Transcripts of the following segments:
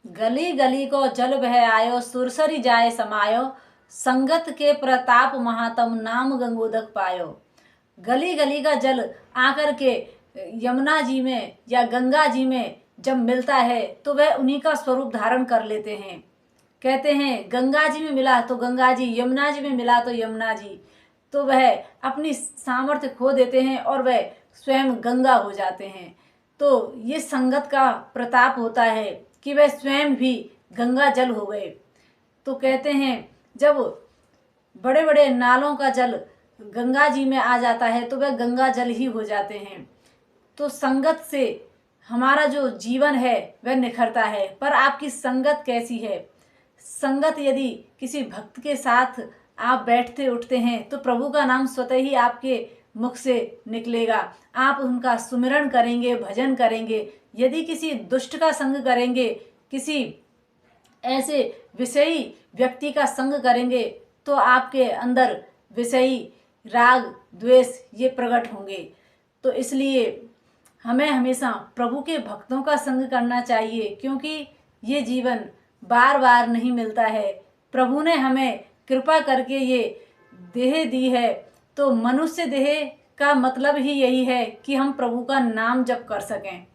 गली गली को जल बह आयो, सुरसरी जाए समायो, संगत के प्रताप महातम, नाम गंगोदक पायो। गली गली का जल आकर के यमुना जी में या गंगा जी में जब मिलता है तो वह उन्हीं का स्वरूप धारण कर लेते हैं। कहते हैं गंगा जी में मिला तो गंगा जी, यमुना जी में मिला तो यमुना जी, तो वह अपनी सामर्थ्य खो देते हैं और वह स्वयं गंगा हो जाते हैं। तो ये संगत का प्रताप होता है कि वह स्वयं भी गंगा जल हो गए। तो कहते हैं जब बड़े बड़े नालों का जल गंगा जी में आ जाता है तो वह गंगा जल ही हो जाते हैं। तो संगत से हमारा जो जीवन है वह निखरता है। पर आपकी संगत कैसी है? संगत यदि किसी भक्त के साथ आप बैठते उठते हैं तो प्रभु का नाम स्वतः ही आपके मुख से निकलेगा। आप उनका सुमिरन करेंगे, भजन करेंगे। यदि किसी दुष्ट का संग करेंगे, किसी ऐसे विषयी व्यक्ति का संग करेंगे तो आपके अंदर विषयी राग द्वेष ये प्रकट होंगे। तो इसलिए हमें हमेशा प्रभु के भक्तों का संग करना चाहिए, क्योंकि ये जीवन बार बार नहीं मिलता है। प्रभु ने हमें कृपा करके ये देह दी है, तो मनुष्य देह का मतलब ही यही है कि हम प्रभु का नाम जप कर सकें।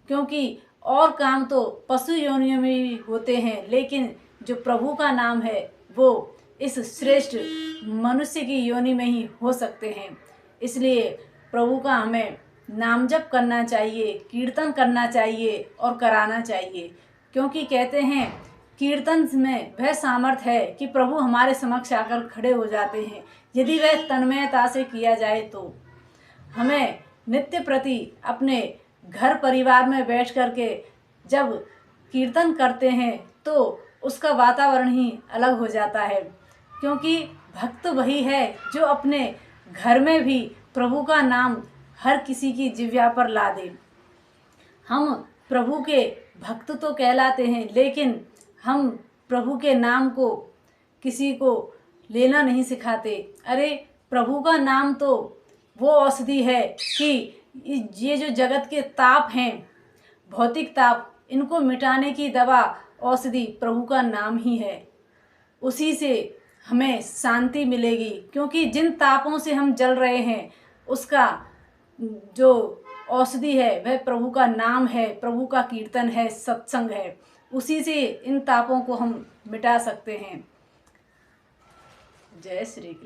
क्योंकि और काम तो पशु योनियों में भी होते हैं, लेकिन जो प्रभु का नाम है वो इस श्रेष्ठ मनुष्य की योनि में ही हो सकते हैं। इसलिए प्रभु का हमें नाम जप करना चाहिए, कीर्तन करना चाहिए और कराना चाहिए। क्योंकि कहते हैं कीर्तन में वह सामर्थ्य है कि प्रभु हमारे समक्ष आकर खड़े हो जाते हैं, यदि वह तन्मयता से किया जाए तो। हमें नित्य प्रति अपने घर परिवार में बैठ कर के जब कीर्तन करते हैं तो उसका वातावरण ही अलग हो जाता है। क्योंकि भक्त वही है जो अपने घर में भी प्रभु का नाम हर किसी की जिह्वा पर ला दे। हम प्रभु के भक्त तो कहलाते हैं, लेकिन हम प्रभु के नाम को किसी को लेना नहीं सिखाते। अरे प्रभु का नाम तो वो औषधि है कि ये जो जगत के ताप हैं, भौतिक ताप, इनको मिटाने की दवा औषधि प्रभु का नाम ही है। उसी से हमें शांति मिलेगी, क्योंकि जिन तापों से हम जल रहे हैं उसका जो औषधि है वह प्रभु का नाम है, प्रभु का कीर्तन है, सत्संग है। उसी से इन तापों को हम मिटा सकते हैं। जय श्री कृष्ण।